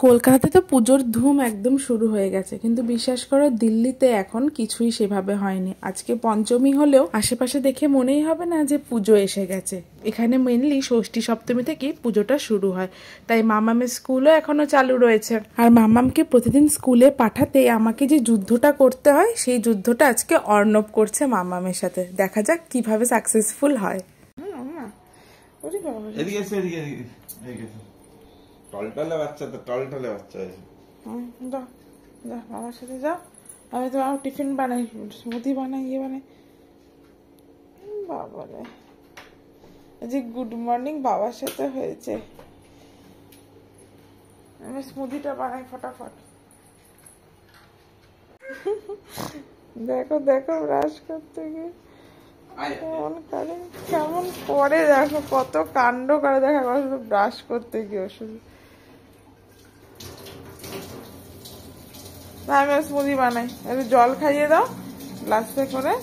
কলকাতাতে তো পুজোর ধুম একদম শুরু হয়ে গেছে, কিন্তু বিশ্বাস করো দিল্লিতে এখন কিছুই সেভাবে হয়নি। আজকে পঞ্চমী হলেও আশেপাশে দেখে মনেই হবে না যে পুজো এসে গেছে। এখানে মেনলি ষষ্ঠী সপ্তমী থেকে পুজোটা শুরু হয়, তাই মামামের স্কুলও এখনো চালু রয়েছে। আর মামামকে প্রতিদিন স্কুলে পাঠাতে আমাকে যে যুদ্ধটা করতে হয়, সেই যুদ্ধটা আজকে অর্ণব করছে মামামের সাথে। দেখা যাক কিভাবে সাকসেসফুল হয়। টলটলে বাচ্চা তো, টলটলে বাচ্চা আছে। যাও যা বাবার সাথে যাও, আমি তো আমার টিফিন বানাই, স্মুদি বানাই, ইয়ে বানাই। বাবারে যে গুড মর্নিং বাবার সাথে হয়েছে। আমি স্মুদিটা বানাই ফটাফট। দেখো দেখো ব্রাশ করতে গিয়ে কেমন করে, কেমন করে দেখো, কত কাণ্ড করে দেখা করে শুধু ব্রাশ করতে গিয়ে। শুধু আমি স্মুদি বানাই, একটু জল খাইয়ে দাও গ্লাসে করে।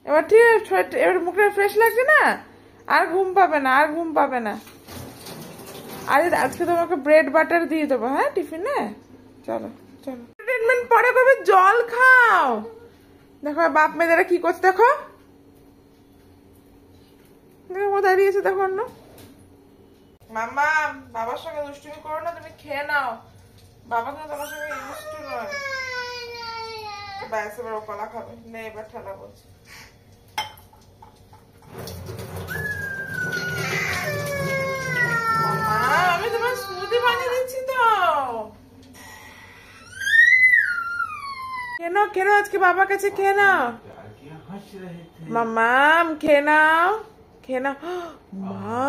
এবার ঠিক আছে, এবার মুখে ফ্রেশ লাগছে না, আর ঘুম পাবে না, আর ঘুম পাবে না। আরে আজকে তোমাকে ব্রেড বাটার দিয়ে দেবো, হ্যাঁ টিফিনে। চলো চলো, ট্রিটমেন্ট পরে করবে, জল খাও। দেখো বাপ মেয়েরা কি করছে, দেখো কোথায় দিয়েছে দেখো। অন্য মাম্মা বাবার সঙ্গে দুষ্টুমি করো না, তুমি খেয়ে নাও। বাবা কিন্তু তোমার সঙ্গে ইউজড টু নয়। ব্যাস এবার ও কলা খাবে না, এবার ঠেলা বলছে। আমি তোমার স্মুদি বানিয়ে দিচ্ছি তো। কেন কেন আজকে বাবার কাছে খেয়ে নাও মাম্মাম, খেয়ে নাও খেয়ে নাও। মা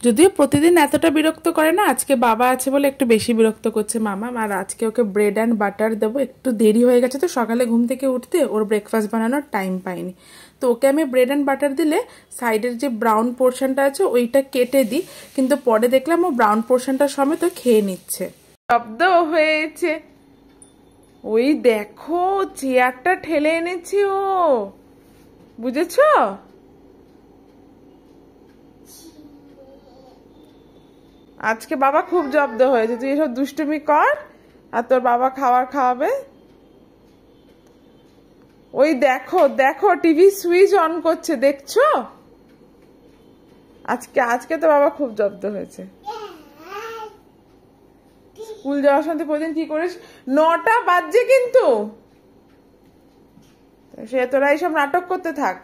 যদিও প্রতিদিন এতটা বিরক্ত করে না, আজকে বাবা আছে বলে একটু বেশি বিরক্ত করছে মামা। আর আজকে ওকে ব্রেড অ্যান্ড বাটার দেবো, একটু দেরি হয়ে গেছে তো সকালে ঘুম থেকে উঠতে, ওর ব্রেকফাস্ট বানানোর টাইম পাইনি। তো ওকে আমি ব্রেড অ্যান্ড বাটার দিলে সাইডের যে ব্রাউন পোর্শনটা আছে ওইটা কেটে দিই, কিন্তু পরে দেখলাম ও ব্রাউন পোর্শনটা সমেত খেয়ে নিচ্ছে। শব্দ হয়েছে, ওই দেখো চেয়ারটা ঠেলে এনেছি ও, বুঝেছো? আজকে বাবা খুব জব্দ হয়েছে, তুই এসব দুষ্টুমি কর আর তোর বাবা খাবার খাওয়াবে। ওই দেখো দেখো টিভি সুইচ অন করছে, দেখছো? আজকে আজকে তো বাবা খুব জব্দ হয়েছে। স্কুল যাওয়ার সময় প্রতিদিন কি করিস? 9টা বাজছে কিন্তু, সে তোরা এইসব নাটক করতে থাক।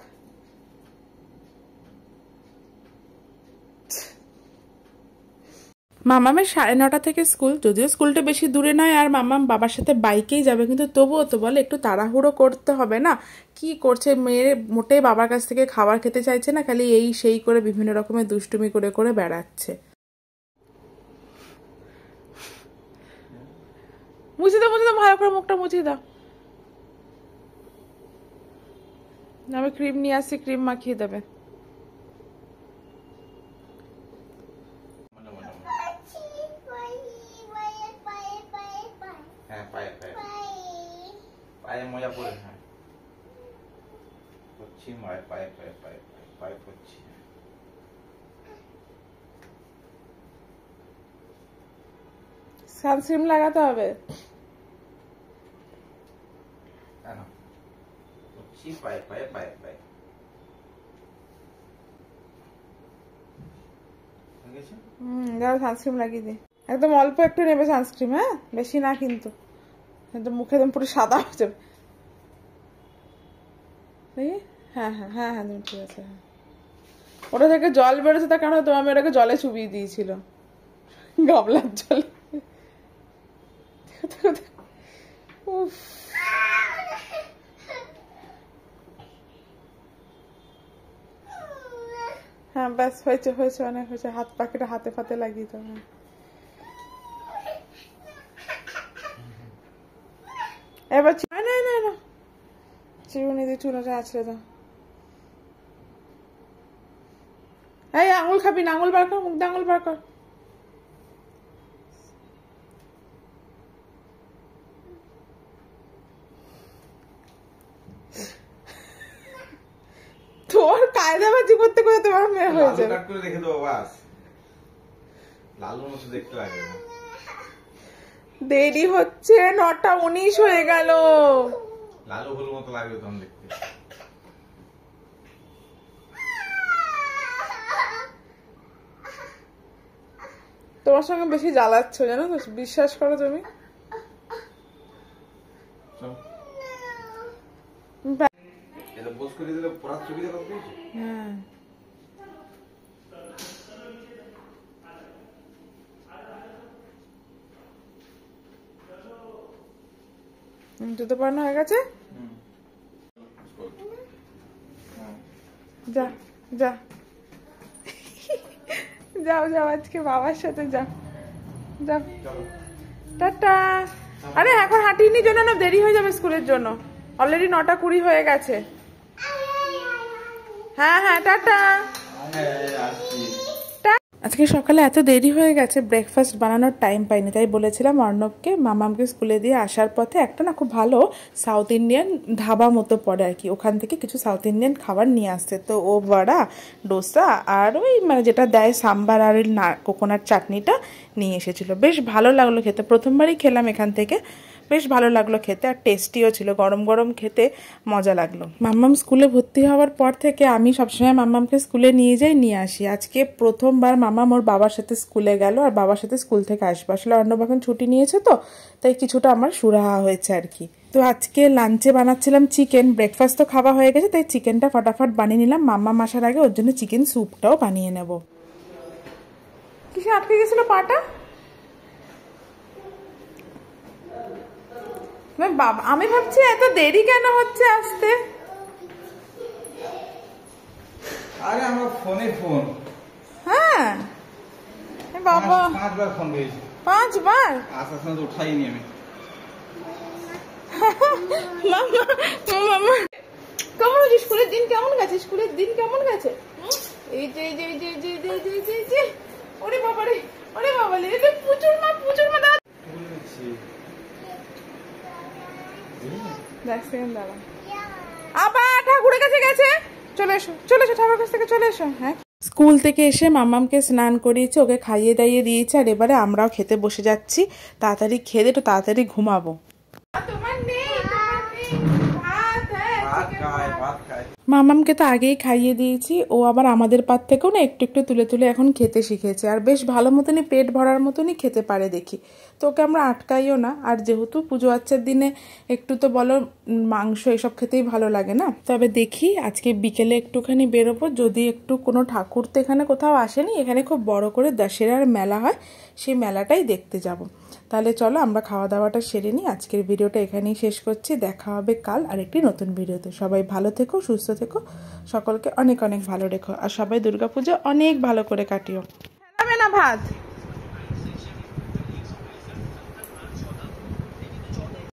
মামামের 9:30 থেকে স্কুল, যদিও স্কুলটা বেশি দূরে নয় আর মামাম বাবার সাথে বাইকেই যাবে, কিন্তু তবুও তো বলে একটু তাড়াহুড়ো করতে হবে না। কি করছে মেয়ে, মোটেই বাবার কাছ থেকে খাবার খেতে চাইছে না, খালি এই সেই করে বিভিন্ন রকমের দুষ্টুমি করে করে বেড়াচ্ছে। মুছে দাও মুছে দাও, ভালো করে মুখটা মুছিয়ে দাও। আমি ক্রিম নিয়ে আসছি, ক্রিম মাখিয়ে দেবে। পায়ে মজা পড়ে, হ্যাঁ করছি, পায়ে পায়ে পায়ে পায়ে পায়ে করছি। সানস্ক্রিন লাগাতে হবে। করছি পায়ে পায়ে পায়ে পায়ে। যাও সানস্ক্রিন লাগিয়ে দে, একদম অল্প একটু নেবে সানস্ক্রিন, হ্যাঁ বেশি না কিন্তু, মুখে একদম পুরো সাদা হয়ে যাবে। হ্যাঁ হ্যাঁ হ্যাঁ হ্যাঁ তুমি ঠিক আছে। হ্যাঁ ওটা থেকে জল বেরোচ্ছে, তার কারণ তোমার আমি ওটাকে জলে চুবিয়ে দিয়েছিল, গামলার জলে। হ্যাঁ ব্যাস হয়েছে হয়েছে, অনেক হয়েছে। হাত পাখিটা হাতে ফাতে লাগিয়ে দাও। হ্যাঁ এবার না না না, চিরুনি দিয়ে চুলটা আছড়ে দাও। এই আঙুল খাবি না, আঙুল বার কর, মুখ দিয়ে আঙুল বার কর। তোর কায়দাবাজি করতে করতে তোমার মেয়ে হয়ে লালু যাবে। কাট করে রেখে দেবো বাস, লালুর মতো দেখতে লাগবে না। দেরি হচ্ছে, 9:19 হয়ে গেল। লালু হলুর মতো লাগবে তখন দেখতে। তোমার সঙ্গে বেশি জ্বালাচ্ছ জানো তো, বিশ্বাস করো তুমি। এটা বোস করে দিলে পড়ার সুবিধা কত পেয়েছো? হ্যাঁ জুতো পরানো হয়ে গেছে। যা যা যাও যাও, আজকে বাবার সাথে যাও যাও, টাটা। আরে এখন হাঁটিনি জন্য না, দেরি হয়ে যাবে স্কুলের জন্য, অলরেডি 9:20 হয়ে গেছে। হ্যাঁ হ্যাঁ টাটা। আজকে সকালে এত দেরি হয়ে গেছে, ব্রেকফাস্ট বানানোর টাইম পাইনি, তাই বলেছিলাম অর্ণবকে মামামকে স্কুলে দিয়ে আসার পথে একটা না খুব ভালো সাউথ ইন্ডিয়ান ধাবা মতো পড়ে আর কি, ওখান থেকে কিছু সাউথ ইন্ডিয়ান খাবার নিয়ে আসছে। তো ও বড়া, ডোসা আর ওই মানে যেটা দেয় সাম্বার আর ওই কোকোনাট চাটনিটা নিয়ে এসেছিলো। বেশ ভালো লাগলো খেতে, প্রথমবারই খেলাম এখান থেকে, বেশ ভালো লাগলো খেতে আর টেস্টিও ছিল, গরম গরম খেতে মজা লাগলো। মাম্মাম স্কুলে ভর্তি হওয়ার পর থেকে আমি সবসময় মাম্মামকে স্কুলে নিয়ে যাই নিয়ে আসি। আজকে প্রথমবার মাম্মাম ওর বাবার সাথে স্কুলে গেল আর বাবার সাথে স্কুল থেকে আসবে। আসলে অর্ণব এখন ছুটি নিয়েছে তো, তাই কিছুটা আমার সুরাহা হয়েছে আর কি। তো আজকে লাঞ্চে বানাচ্ছিলাম চিকেন, ব্রেকফাস্ট তো খাওয়া হয়ে গেছে, তাই চিকেনটা ফটাফট বানিয়ে নিলাম। মাম্মাম আসার আগে ওর জন্য চিকেন স্যুপটাও বানিয়ে নেব। কিসে আটকে গেছিল পাটা? বাবা আমি ভাবছি এত দেরি কেন হচ্ছে আসতে। আরে আমার ফোনে ফোন। হ্যাঁ বাবা 5বার ফোন দিয়েছি। 5 বার? আসার সময় তো উঠাইনি আমি। মামা মামা কেমন হয়েছে স্কুলের দিন, কেমন গেছে স্কুলের দিন, কেমন গেছে? এই যে এই যে এই যে এই যে এই যে এই যে এই যে ওরে বাবা রে, ওরে বাবা রে, এটা প্রচুর মা দাঁড়া। দেখ সেকেন্ড দাঁড়া, আবার ঠাকুরের কাছে গেছে। চলে এসো চলে এসো, ঠাকুরের কাছ থেকে চলে এসো। হ্যাঁ স্কুল থেকে এসে মামামকে স্নান করিয়েছে, ওকে খাইয়ে দাইয়ে দিয়েছে, আর এবারে আমরাও খেতে বসে যাচ্ছি। তাড়াতাড়ি খেয়ে একটু তাড়াতাড়ি ঘুমাবো। মামামকে তো আগেই খাইয়ে দিয়েছি, ও আবার আমাদের পাত থেকেও না একটু একটু তুলে তুলে এখন খেতে শিখেছে, আর বেশ ভালো মতনই পেট ভরার মতনই খেতে পারে দেখি। তো ওকে আমরা আটকাইও না, আর যেহেতু পুজো আচ্চার দিনে একটু তো বলো মাংস এসব খেতেই ভালো লাগে না। তবে দেখি আজকে বিকেলে একটুখানি বেরোবো, যদি একটু কোনো ঠাকুর তো এখানে কোথাও আসেনি, এখানে খুব বড় করে দশেরার মেলা হয়, সেই মেলাটাই দেখতে যাব। তাহলে চলো আমরা খাওয়া দাওয়াটা সেরে নিই। আজকের ভিডিওটা এখানেই শেষ করছি, দেখা হবে কাল আরেকটি নতুন ভিডিওতে। সবাই ভালো থেকো, সুস্থ থেকো, সকলকে অনেক অনেক ভালো রেখো, আর সবাই দুর্গাপূজা অনেক ভালো করে কাটিও। না ভাত